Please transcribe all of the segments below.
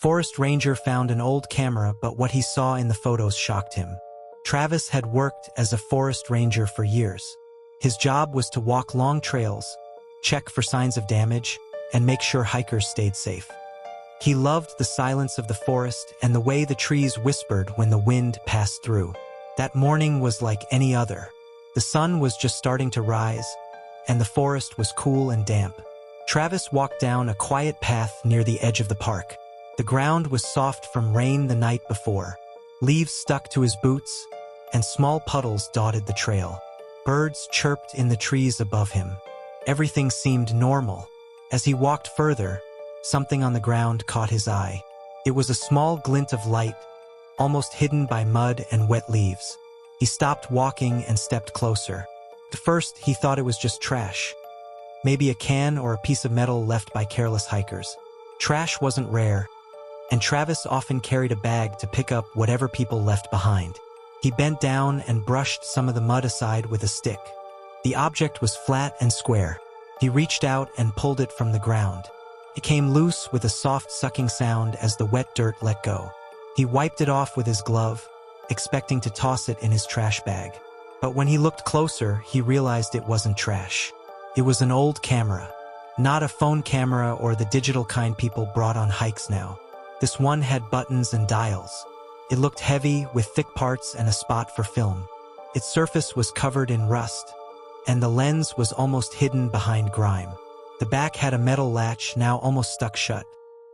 Forest Ranger found an old camera, but what he saw in the photos shocked him. Travis had worked as a forest ranger for years. His job was to walk long trails, check for signs of damage, and make sure hikers stayed safe. He loved the silence of the forest and the way the trees whispered when the wind passed through. That morning was like any other. The sun was just starting to rise, and the forest was cool and damp. Travis walked down a quiet path near the edge of the park. The ground was soft from rain the night before. Leaves stuck to his boots, and small puddles dotted the trail. Birds chirped in the trees above him. Everything seemed normal. As he walked further, something on the ground caught his eye. It was a small glint of light, almost hidden by mud and wet leaves. He stopped walking and stepped closer. At first, he thought it was just trash. Maybe a can or a piece of metal left by careless hikers. Trash wasn't rare, and Travis often carried a bag to pick up whatever people left behind. He bent down and brushed some of the mud aside with a stick. The object was flat and square. He reached out and pulled it from the ground. It came loose with a soft sucking sound as the wet dirt let go. He wiped it off with his glove, expecting to toss it in his trash bag. But when he looked closer, he realized it wasn't trash. It was an old camera. Not a phone camera or the digital kind people brought on hikes now. This one had buttons and dials. It looked heavy, with thick parts and a spot for film. Its surface was covered in rust, and the lens was almost hidden behind grime. The back had a metal latch now almost stuck shut.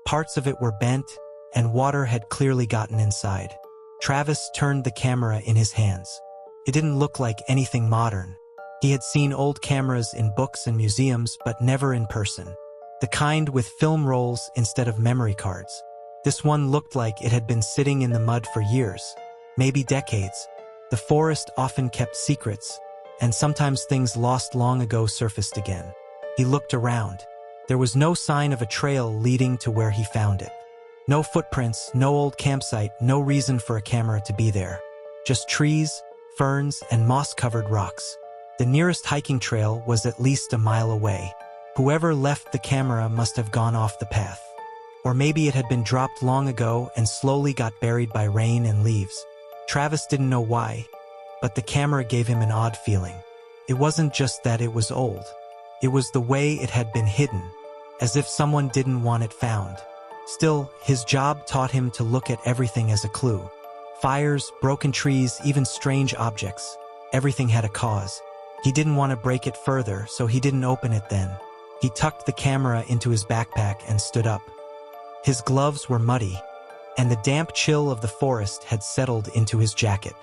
Parts of it were bent, and water had clearly gotten inside. Travis turned the camera in his hands. It didn't look like anything modern. He had seen old cameras in books and museums, but never in person. The kind with film rolls instead of memory cards. This one looked like it had been sitting in the mud for years, maybe decades. The forest often kept secrets, and sometimes things lost long ago surfaced again. He looked around. There was no sign of a trail leading to where he found it. No footprints, no old campsite, no reason for a camera to be there. Just trees, ferns, and moss-covered rocks. The nearest hiking trail was at least a mile away. Whoever left the camera must have gone off the path. Or maybe it had been dropped long ago and slowly got buried by rain and leaves. Travis didn't know why, but the camera gave him an odd feeling. It wasn't just that it was old. It was the way it had been hidden, as if someone didn't want it found. Still, his job taught him to look at everything as a clue. Fires, broken trees, even strange objects. Everything had a cause. He didn't want to break it further, so he didn't open it then. He tucked the camera into his backpack and stood up. His gloves were muddy, and the damp chill of the forest had settled into his jacket.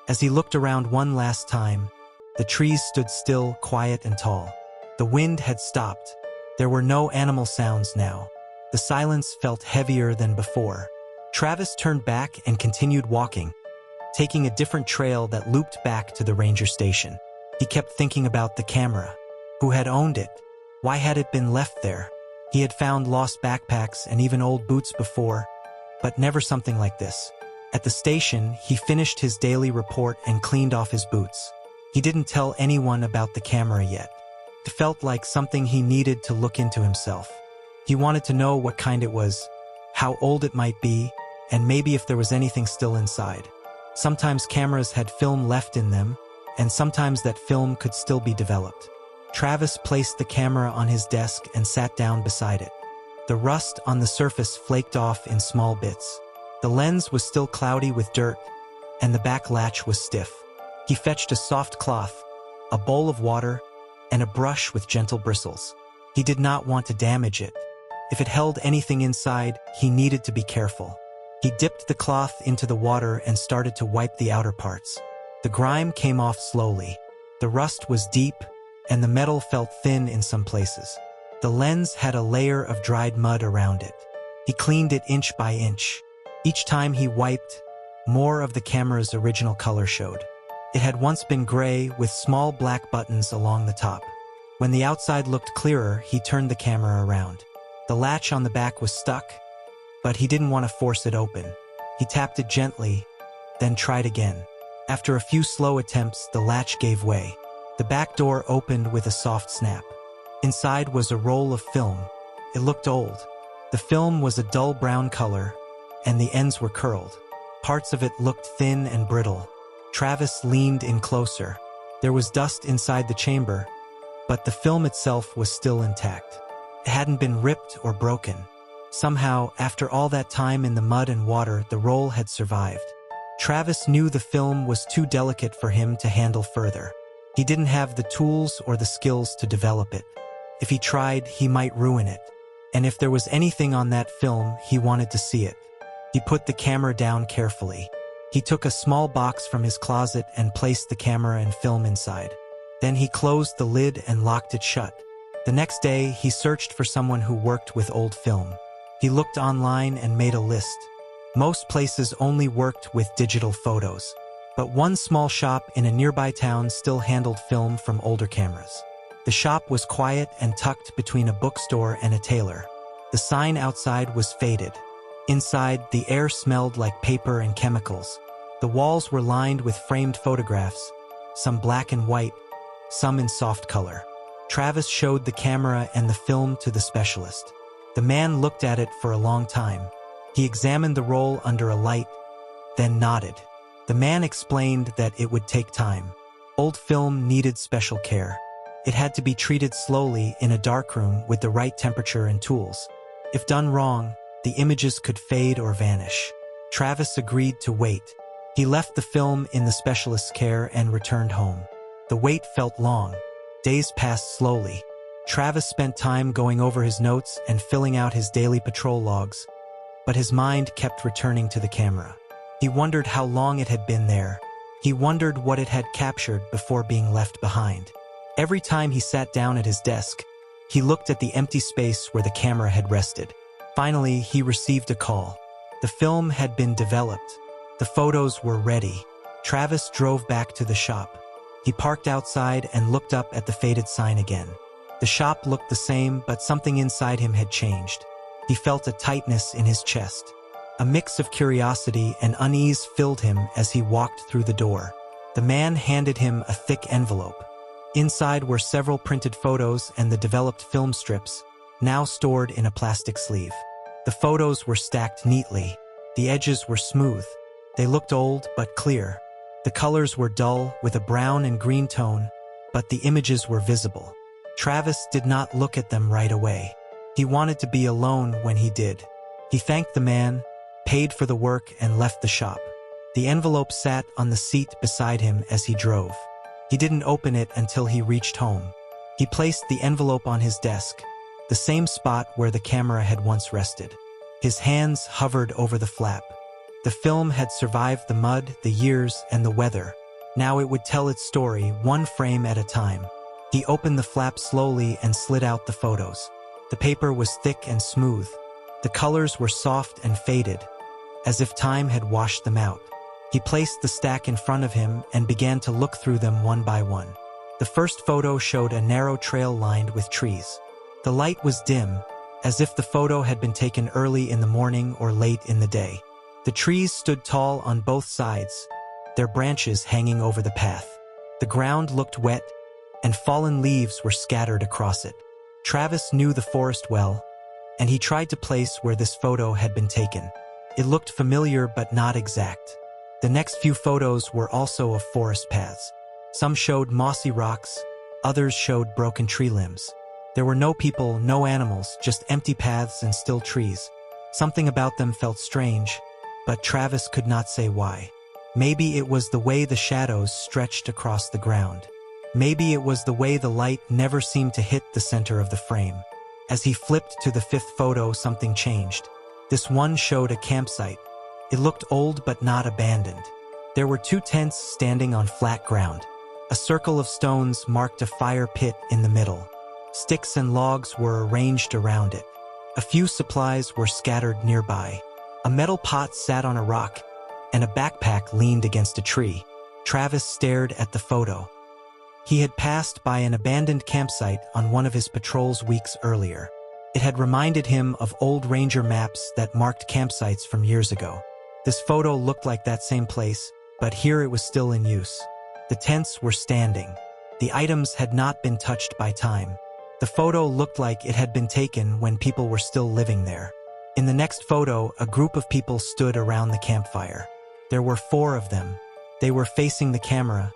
As he looked around one last time, the trees stood still, quiet and tall. The wind had stopped. There were no animal sounds now. The silence felt heavier than before. Travis turned back and continued walking, taking a different trail that looped back to the ranger station. He kept thinking about the camera. Who had owned it? Why had it been left there? He had found lost backpacks and even old boots before, but never something like this. At the station, he finished his daily report and cleaned off his boots. He didn't tell anyone about the camera yet. It felt like something he needed to look into himself. He wanted to know what kind it was, how old it might be, and maybe if there was anything still inside. Sometimes cameras had film left in them, and sometimes that film could still be developed. Travis placed the camera on his desk and sat down beside it. The rust on the surface flaked off in small bits. The lens was still cloudy with dirt, and the back latch was stiff. He fetched a soft cloth, a bowl of water, and a brush with gentle bristles. He did not want to damage it. If it held anything inside, he needed to be careful. He dipped the cloth into the water and started to wipe the outer parts. The grime came off slowly. The rust was deep, and the metal felt thin in some places. The lens had a layer of dried mud around it. He cleaned it inch by inch. Each time he wiped, more of the camera's original color showed. It had once been gray with small black buttons along the top. When the outside looked clearer, he turned the camera around. The latch on the back was stuck, but he didn't want to force it open. He tapped it gently, then tried again. After a few slow attempts, the latch gave way. The back door opened with a soft snap. Inside was a roll of film. It looked old. The film was a dull brown color, and the ends were curled. Parts of it looked thin and brittle. Travis leaned in closer. There was dust inside the chamber, but the film itself was still intact. It hadn't been ripped or broken. Somehow, after all that time in the mud and water, the roll had survived. Travis knew the film was too delicate for him to handle further. He didn't have the tools or the skills to develop it. If he tried, he might ruin it. And if there was anything on that film, he wanted to see it. He put the camera down carefully. He took a small box from his closet and placed the camera and film inside. Then he closed the lid and locked it shut. The next day, he searched for someone who worked with old film. He looked online and made a list. Most places only worked with digital photos, but one small shop in a nearby town still handled film from older cameras. The shop was quiet and tucked between a bookstore and a tailor. The sign outside was faded. Inside, the air smelled like paper and chemicals. The walls were lined with framed photographs, some black and white, some in soft color. Travis showed the camera and the film to the specialist. The man looked at it for a long time. He examined the roll under a light, then nodded. The man explained that it would take time. Old film needed special care. It had to be treated slowly in a darkroom with the right temperature and tools. If done wrong, the images could fade or vanish. Travis agreed to wait. He left the film in the specialist's care and returned home. The wait felt long. Days passed slowly. Travis spent time going over his notes and filling out his daily patrol logs, but his mind kept returning to the camera. He wondered how long it had been there. He wondered what it had captured before being left behind. Every time he sat down at his desk, he looked at the empty space where the camera had rested. Finally, he received a call. The film had been developed. The photos were ready. Travis drove back to the shop. He parked outside and looked up at the faded sign again. The shop looked the same, but something inside him had changed. He felt a tightness in his chest. A mix of curiosity and unease filled him as he walked through the door. The man handed him a thick envelope. Inside were several printed photos and the developed film strips, now stored in a plastic sleeve. The photos were stacked neatly. The edges were smooth. They looked old but clear. The colors were dull with a brown and green tone, but the images were visible. Travis did not look at them right away. He wanted to be alone when he did. He thanked the man, paid for the work, and left the shop. The envelope sat on the seat beside him as he drove. He didn't open it until he reached home. He placed the envelope on his desk, the same spot where the camera had once rested. His hands hovered over the flap. The film had survived the mud, the years, and the weather. Now it would tell its story, one frame at a time. He opened the flap slowly and slid out the photos. The paper was thick and smooth. The colors were soft and faded, as if time had washed them out. He placed the stack in front of him and began to look through them one by one. The first photo showed a narrow trail lined with trees. The light was dim, as if the photo had been taken early in the morning or late in the day. The trees stood tall on both sides, their branches hanging over the path. The ground looked wet, and fallen leaves were scattered across it. Travis knew the forest well, and he tried to place where this photo had been taken. It looked familiar but not exact. The next few photos were also of forest paths. Some showed mossy rocks, others showed broken tree limbs. There were no people, no animals, just empty paths and still trees. Something about them felt strange, but Travis could not say why. Maybe it was the way the shadows stretched across the ground. Maybe it was the way the light never seemed to hit the center of the frame. As he flipped to the fifth photo, something changed. This one showed a campsite. It looked old but not abandoned. There were two tents standing on flat ground. A circle of stones marked a fire pit in the middle. Sticks and logs were arranged around it. A few supplies were scattered nearby. A metal pot sat on a rock, and a backpack leaned against a tree. Travis stared at the photo. He had passed by an abandoned campsite on one of his patrols weeks earlier. It had reminded him of old ranger maps that marked campsites from years ago. This photo looked like that same place, but here it was still in use. The tents were standing. The items had not been touched by time. The photo looked like it had been taken when people were still living there. In the next photo, a group of people stood around the campfire. There were 4 of them. They were facing the camera,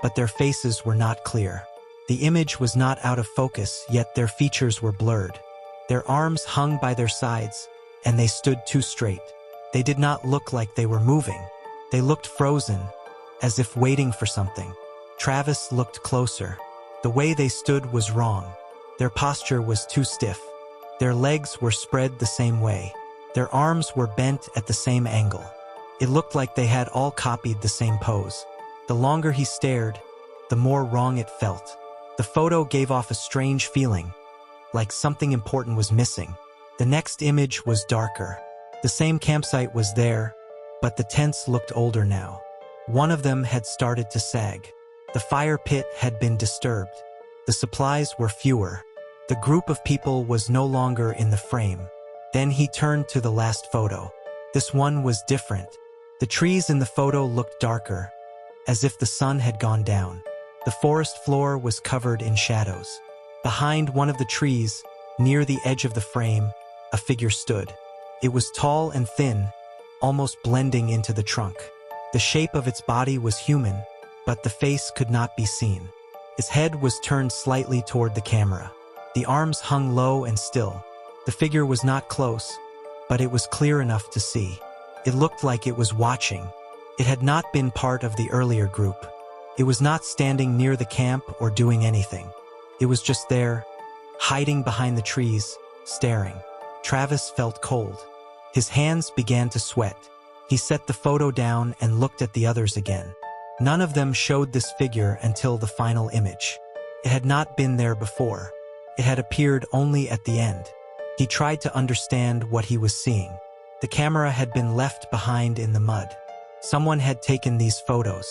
but their faces were not clear. The image was not out of focus, yet their features were blurred. Their arms hung by their sides, and they stood too straight. They did not look like they were moving. They looked frozen, as if waiting for something. Travis looked closer. The way they stood was wrong. Their posture was too stiff. Their legs were spread the same way. Their arms were bent at the same angle. It looked like they had all copied the same pose. The longer he stared, the more wrong it felt. The photo gave off a strange feeling, like something important was missing. The next image was darker. The same campsite was there, but the tents looked older now. One of them had started to sag. The fire pit had been disturbed. The supplies were fewer. The group of people was no longer in the frame. Then he turned to the last photo. This one was different. The trees in the photo looked darker, as if the sun had gone down. The forest floor was covered in shadows. Behind one of the trees, near the edge of the frame, a figure stood. It was tall and thin, almost blending into the trunk. The shape of its body was human, but the face could not be seen. Its head was turned slightly toward the camera. The arms hung low and still. The figure was not close, but it was clear enough to see. It looked like it was watching. It had not been part of the earlier group. It was not standing near the camp or doing anything. It was just there, hiding behind the trees, staring. Travis felt cold. His hands began to sweat. He set the photo down and looked at the others again. None of them showed this figure until the final image. It had not been there before. It had appeared only at the end. He tried to understand what he was seeing. The camera had been left behind in the mud. Someone had taken these photos.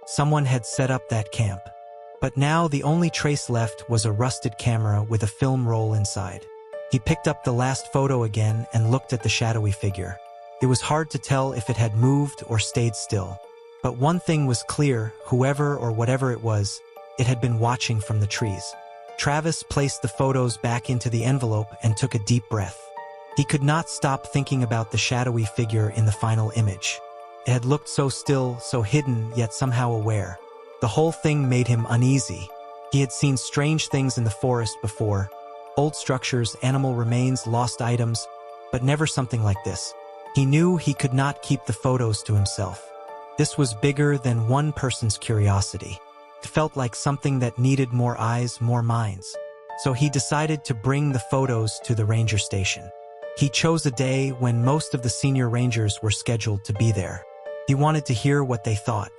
Someone had set up that camp. But now the only trace left was a rusted camera with a film roll inside. He picked up the last photo again and looked at the shadowy figure. It was hard to tell if it had moved or stayed still. But one thing was clear: whoever or whatever it was, it had been watching from the trees. Travis placed the photos back into the envelope and took a deep breath. He could not stop thinking about the shadowy figure in the final image. It had looked so still, so hidden, yet somehow aware. The whole thing made him uneasy. He had seen strange things in the forest before. Old structures, animal remains, lost items, but never something like this. He knew he could not keep the photos to himself. This was bigger than one person's curiosity. It felt like something that needed more eyes, more minds. So he decided to bring the photos to the ranger station. He chose a day when most of the senior rangers were scheduled to be there. He wanted to hear what they thought.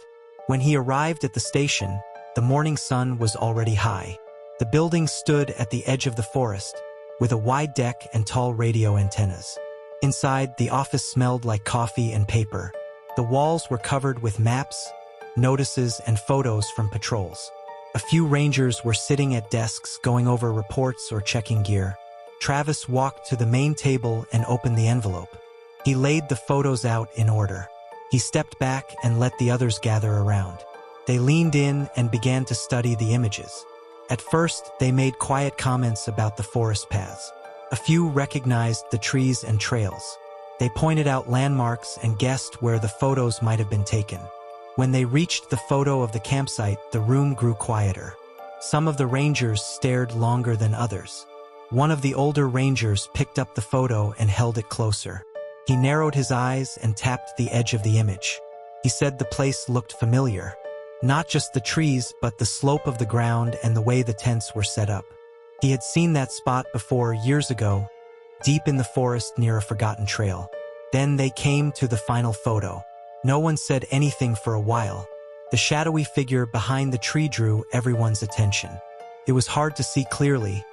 When he arrived at the station, the morning sun was already high. The building stood at the edge of the forest, with a wide deck and tall radio antennas. Inside, the office smelled like coffee and paper. The walls were covered with maps, notices, and photos from patrols. A few rangers were sitting at desks going over reports or checking gear. Travis walked to the main table and opened the envelope. He laid the photos out in order. He stepped back and let the others gather around. They leaned in and began to study the images. At first, they made quiet comments about the forest paths. A few recognized the trees and trails. They pointed out landmarks and guessed where the photos might have been taken. When they reached the photo of the campsite, the room grew quieter. Some of the rangers stared longer than others. One of the older rangers picked up the photo and held it closer. He narrowed his eyes and tapped the edge of the image. He said the place looked familiar. Not just the trees, but the slope of the ground and the way the tents were set up. He had seen that spot before years ago, deep in the forest near a forgotten trail. Then they came to the final photo. No one said anything for a while. The shadowy figure behind the tree drew everyone's attention. It was hard to see clearly,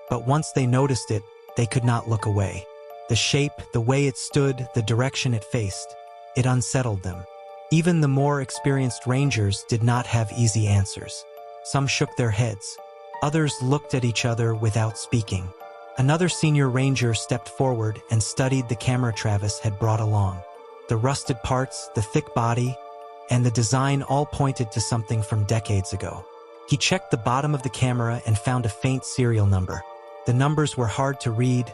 but once they noticed it, they could not look away. The shape, the way it stood, the direction it faced, it unsettled them. Even the more experienced rangers did not have easy answers. Some shook their heads. Others looked at each other without speaking. Another senior ranger stepped forward and studied the camera Travis had brought along. The rusted parts, the thick body, and the design all pointed to something from decades ago. He checked the bottom of the camera and found a faint serial number. The numbers were hard to read,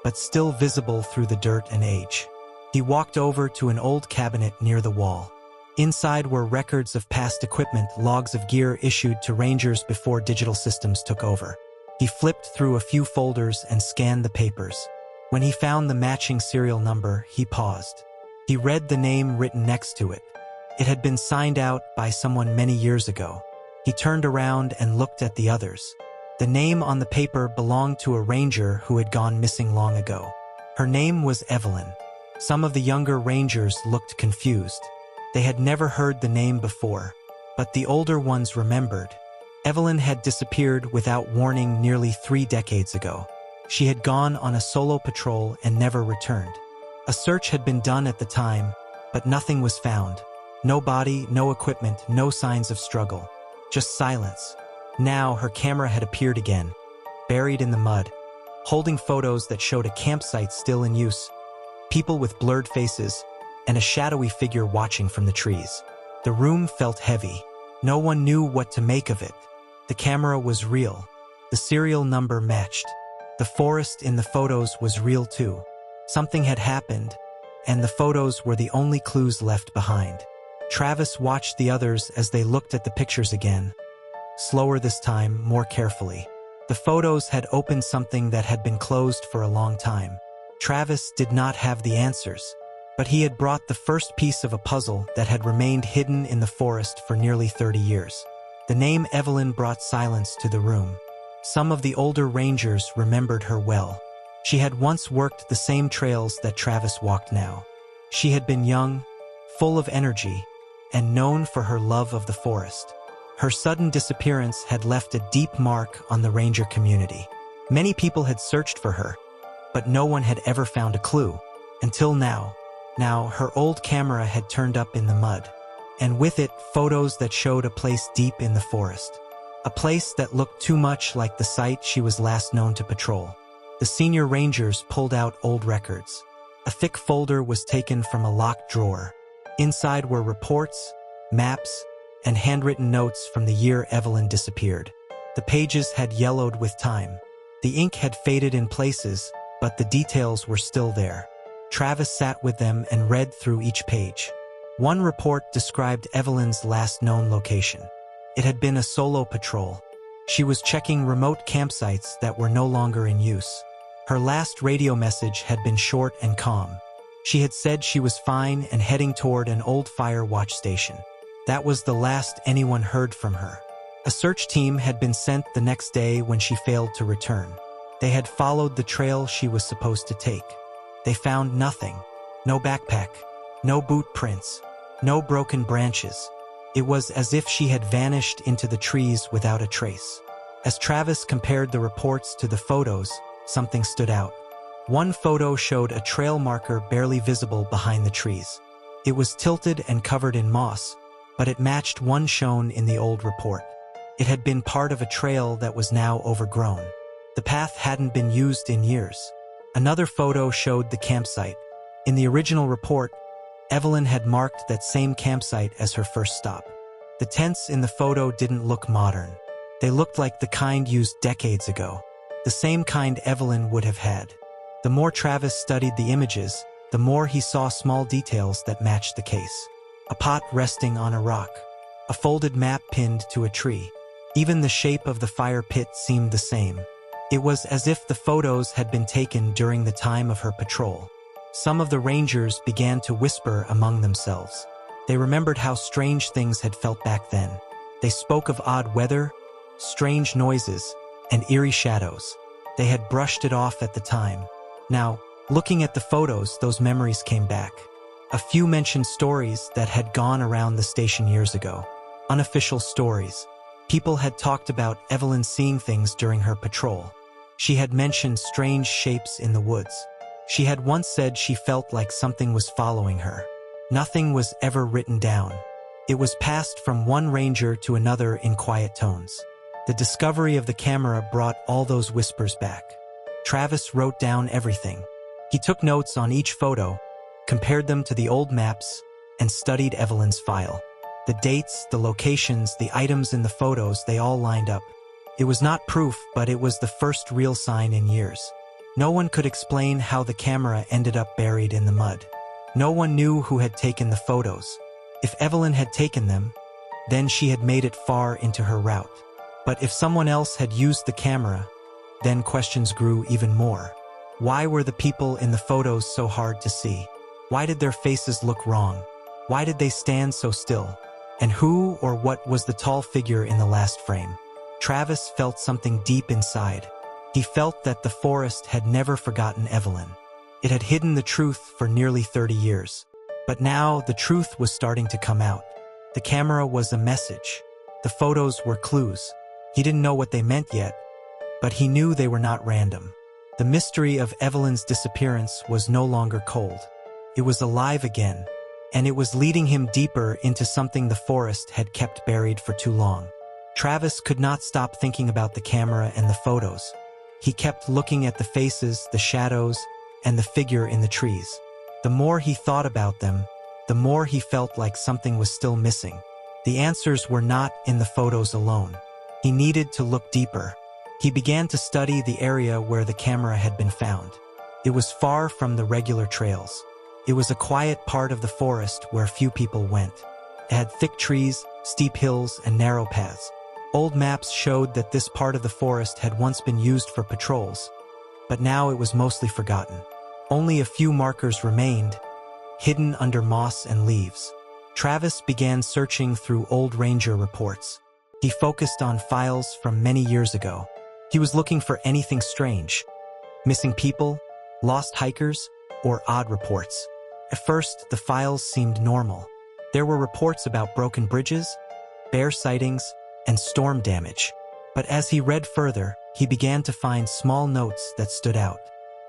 but still visible through the dirt and age. He walked over to an old cabinet near the wall. Inside were records of past equipment, logs of gear issued to Rangers before digital systems took over. He flipped through a few folders and scanned the papers. When he found the matching serial number, he paused. He read the name written next to it. It had been signed out by someone many years ago. He turned around and looked at the others. The name on the paper belonged to a ranger who had gone missing long ago. Her name was Evelyn. Some of the younger rangers looked confused. They had never heard the name before, but the older ones remembered. Evelyn had disappeared without warning nearly 3 decades ago. She had gone on a solo patrol and never returned. A search had been done at the time, but nothing was found. No body, no equipment, no signs of struggle. Just silence. Now her camera had appeared again, buried in the mud, holding photos that showed a campsite still in use, people with blurred faces, and a shadowy figure watching from the trees. The room felt heavy. No one knew what to make of it. The camera was real. The serial number matched. The forest in the photos was real too. Something had happened, and the photos were the only clues left behind. Travis watched the others as they looked at the pictures again. Slower this time, more carefully. The photos had opened something that had been closed for a long time. Travis did not have the answers, but he had brought the first piece of a puzzle that had remained hidden in the forest for nearly 30 years. The name Evelyn brought silence to the room. Some of the older rangers remembered her well. She had once worked the same trails that Travis walked now. She had been young, full of energy, and known for her love of the forest. Her sudden disappearance had left a deep mark on the ranger community. Many people had searched for her, but no one had ever found a clue. Until now. Now, her old camera had turned up in the mud, and with it, photos that showed a place deep in the forest. A place that looked too much like the site she was last known to patrol. The senior rangers pulled out old records. A thick folder was taken from a locked drawer. Inside were reports, maps, and handwritten notes from the year Evelyn disappeared. The pages had yellowed with time. The ink had faded in places, but the details were still there. Travis sat with them and read through each page. One report described Evelyn's last known location. It had been a solo patrol. She was checking remote campsites that were no longer in use. Her last radio message had been short and calm. She had said she was fine and heading toward an old fire watch station. That was the last anyone heard from her. A search team had been sent the next day when she failed to return. They had followed the trail she was supposed to take. They found nothing. No backpack, no boot prints, no broken branches. It was as if she had vanished into the trees without a trace. As Travis compared the reports to the photos, something stood out. One photo showed a trail marker barely visible behind the trees. It was tilted and covered in moss, but it matched one shown in the old report. It had been part of a trail that was now overgrown. The path hadn't been used in years. Another photo showed the campsite. In the original report, Evelyn had marked that same campsite as her first stop. The tents in the photo didn't look modern. They looked like the kind used decades ago. The same kind Evelyn would have had. The more Travis studied the images, the more he saw small details that matched the case. A pot resting on a rock. A folded map pinned to a tree. Even the shape of the fire pit seemed the same. It was as if the photos had been taken during the time of her patrol. Some of the rangers began to whisper among themselves. They remembered how strange things had felt back then. They spoke of odd weather, strange noises, and eerie shadows. They had brushed it off at the time. Now, looking at the photos, those memories came back. A few mentioned stories that had gone around the station years ago. Unofficial stories. People had talked about Evelyn seeing things during her patrol. She had mentioned strange shapes in the woods. She had once said she felt like something was following her. Nothing was ever written down. It was passed from one ranger to another in quiet tones. The discovery of the camera brought all those whispers back. Travis wrote down everything. He took notes on each photo, compared them to the old maps, and studied Evelyn's file. The dates, the locations, the items in the photos, they all lined up. It was not proof, but it was the first real sign in years. No one could explain how the camera ended up buried in the mud. No one knew who had taken the photos. If Evelyn had taken them, then she had made it far into her route. But if someone else had used the camera, then questions grew even more. Why were the people in the photos so hard to see? Why did their faces look wrong? Why did they stand so still? And who or what was the tall figure in the last frame? Travis felt something deep inside. He felt that the forest had never forgotten Evelyn. It had hidden the truth for nearly 30 years. But now the truth was starting to come out. The camera was a message. The photos were clues. He didn't know what they meant yet, but he knew they were not random. The mystery of Evelyn's disappearance was no longer cold. It was alive again, and it was leading him deeper into something the forest had kept buried for too long. Travis could not stop thinking about the camera and the photos. He kept looking at the faces, the shadows, and the figure in the trees. The more he thought about them, the more he felt like something was still missing. The answers were not in the photos alone. He needed to look deeper. He began to study the area where the camera had been found. It was far from the regular trails. It was a quiet part of the forest where few people went. It had thick trees, steep hills, and narrow paths. Old maps showed that this part of the forest had once been used for patrols, but now it was mostly forgotten. Only a few markers remained, hidden under moss and leaves. Travis began searching through old ranger reports. He focused on files from many years ago. He was looking for anything strange: missing people, lost hikers, or odd reports. At first, the files seemed normal. There were reports about broken bridges, bear sightings, and storm damage. But as he read further, he began to find small notes that stood out.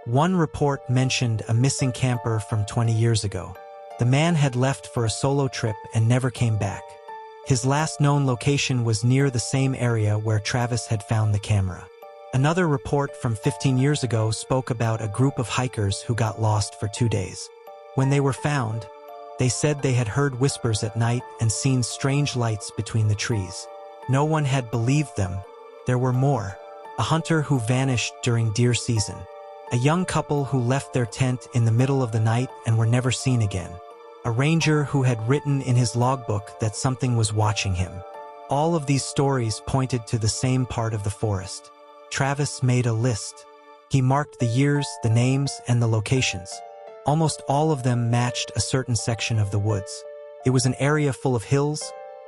One report mentioned a missing camper from 20 years ago. The man had left for a solo trip and never came back. His last known location was near the same area where Travis had found the camera. Another report from 15 years ago spoke about a group of hikers who got lost for 2 days. When they were found, they said they had heard whispers at night and seen strange lights between the trees. No one had believed them. There were more. A hunter who vanished during deer season. A young couple who left their tent in the middle of the night and were never seen again. A ranger who had written in his logbook that something was watching him. All of these stories pointed to the same part of the forest. Travis made a list. He marked the years, the names, and the locations. Almost all of them matched a certain section of the woods. It was an area full of hills,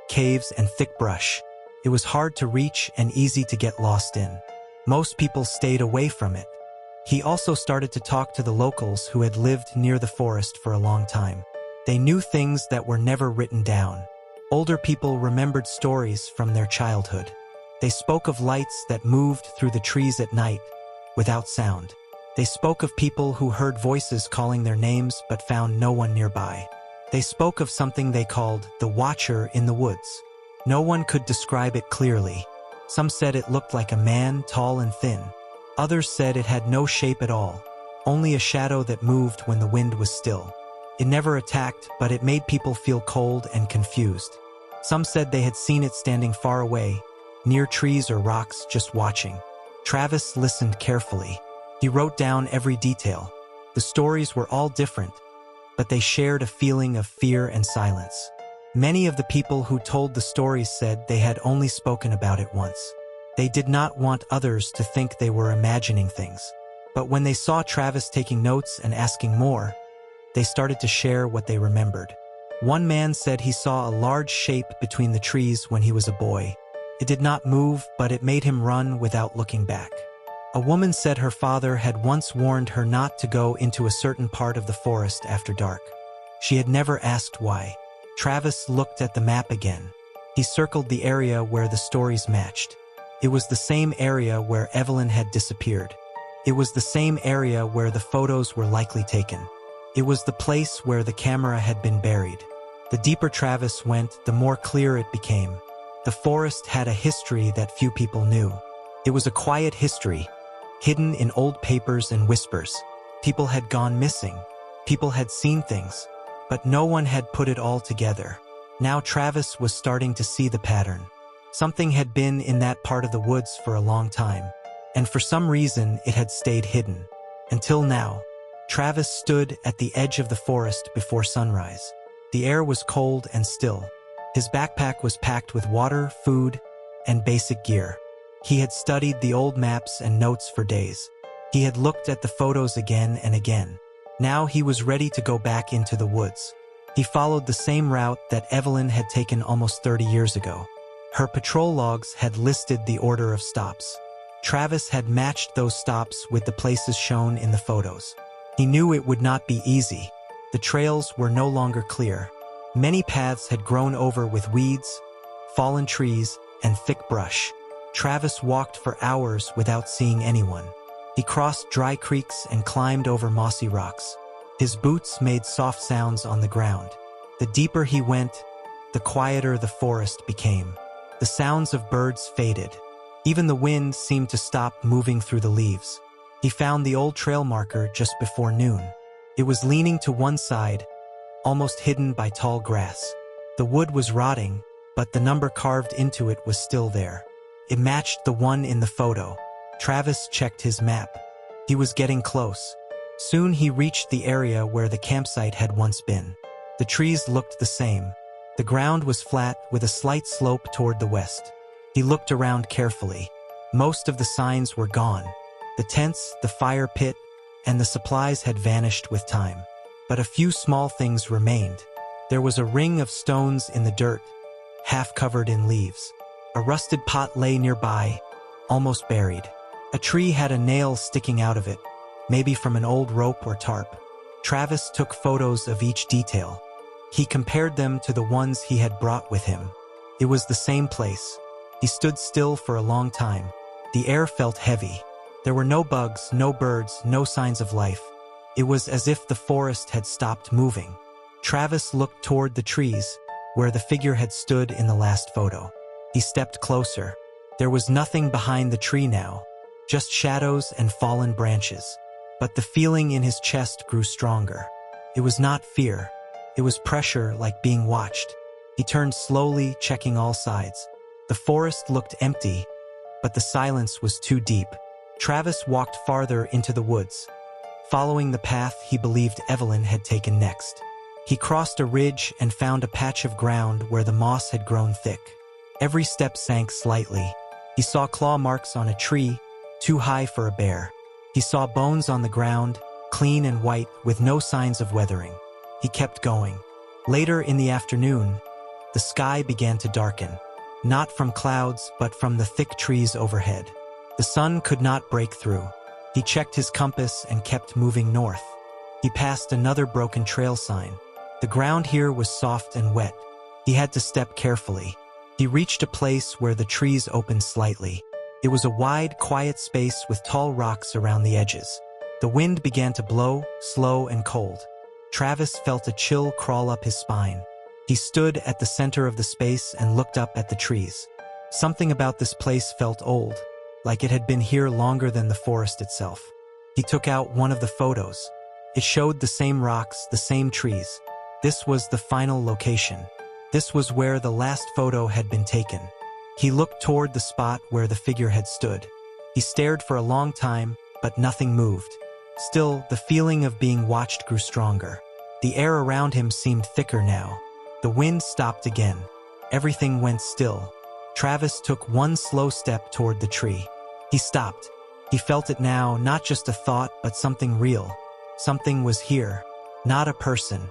caves, and thick brush. It was hard to reach and easy to get lost in. Most people stayed away from it. He also started to talk to the locals who had lived near the forest for a long time. They knew things that were never written down. Older people remembered stories from their childhood. They spoke of lights that moved through the trees at night, without sound. They spoke of people who heard voices calling their names but found no one nearby. They spoke of something they called the Watcher in the woods. No one could describe it clearly. Some said it looked like a man, tall and thin. Others said it had no shape at all, only a shadow that moved when the wind was still. It never attacked, but it made people feel cold and confused. Some said they had seen it standing far away, near trees or rocks, just watching. Travis listened carefully. He wrote down every detail. The stories were all different, but they shared a feeling of fear and silence. Many of the people who told the stories said they had only spoken about it once. They did not want others to think they were imagining things. But when they saw Travis taking notes and asking more, they started to share what they remembered. One man said he saw a large shape between the trees when he was a boy. It did not move, but it made him run without looking back. A woman said her father had once warned her not to go into a certain part of the forest after dark. She had never asked why. Travis looked at the map again. He circled the area where the stories matched. It was the same area where Evelyn had disappeared. It was the same area where the photos were likely taken. It was the place where the camera had been buried. The deeper Travis went, the more clear it became. The forest had a history that few people knew. It was a quiet history, hidden in old papers and whispers. People had gone missing. People had seen things, but no one had put it all together. Now Travis was starting to see the pattern. Something had been in that part of the woods for a long time, and for some reason it had stayed hidden. Until now, Travis stood at the edge of the forest before sunrise. The air was cold and still. His backpack was packed with water, food, and basic gear. He had studied the old maps and notes for days. He had looked at the photos again and again. Now he was ready to go back into the woods. He followed the same route that Evelyn had taken almost 30 years ago. Her patrol logs had listed the order of stops. Travis had matched those stops with the places shown in the photos. He knew it would not be easy. The trails were no longer clear. Many paths had grown over with weeds, fallen trees, and thick brush. Travis walked for hours without seeing anyone. He crossed dry creeks and climbed over mossy rocks. His boots made soft sounds on the ground. The deeper he went, the quieter the forest became. The sounds of birds faded. Even the wind seemed to stop moving through the leaves. He found the old trail marker just before noon. It was leaning to one side, almost hidden by tall grass. The wood was rotting, but the number carved into it was still there. It matched the one in the photo. Travis checked his map. He was getting close. Soon he reached the area where the campsite had once been. The trees looked the same. The ground was flat with a slight slope toward the west. He looked around carefully. Most of the signs were gone. The tents, the fire pit, and the supplies had vanished with time. But a few small things remained. There was a ring of stones in the dirt, half covered in leaves. A rusted pot lay nearby, almost buried. A tree had a nail sticking out of it, maybe from an old rope or tarp. Travis took photos of each detail. He compared them to the ones he had brought with him. It was the same place. He stood still for a long time. The air felt heavy. There were no bugs, no birds, no signs of life. It was as if the forest had stopped moving. Travis looked toward the trees, where the figure had stood in the last photo. He stepped closer. There was nothing behind the tree now, just shadows and fallen branches. But the feeling in his chest grew stronger. It was not fear. It was pressure, like being watched. He turned slowly, checking all sides. The forest looked empty, but the silence was too deep. Travis walked farther into the woods, following the path he believed Evelyn had taken next. He crossed a ridge and found a patch of ground where the moss had grown thick. Every step sank slightly. He saw claw marks on a tree, too high for a bear. He saw bones on the ground, clean and white, with no signs of weathering. He kept going. Later in the afternoon, the sky began to darken, not from clouds, but from the thick trees overhead. The sun could not break through. He checked his compass and kept moving north. He passed another broken trail sign. The ground here was soft and wet. He had to step carefully. He reached a place where the trees opened slightly. It was a wide, quiet space with tall rocks around the edges. The wind began to blow, slow and cold. Travis felt a chill crawl up his spine. He stood at the center of the space and looked up at the trees. Something about this place felt old, like it had been here longer than the forest itself. He took out one of the photos. It showed the same rocks, the same trees. This was the final location. This was where the last photo had been taken. He looked toward the spot where the figure had stood. He stared for a long time, but nothing moved. Still, the feeling of being watched grew stronger. The air around him seemed thicker now. The wind stopped again. Everything went still. Travis took one slow step toward the tree. He stopped. He felt it now, not just a thought, but something real. Something was here. Not a person.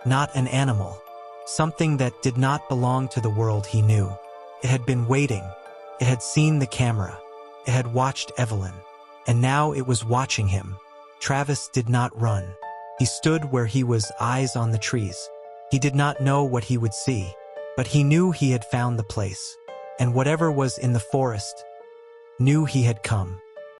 Not an animal. Something that did not belong to the world he knew. It had been waiting. It had seen the camera. It had watched Evelyn. And now it was watching him. Travis did not run. He stood where he was, eyes on the trees. He did not know what he would see, but he knew he had found the place. And whatever was in the forest knew he had come.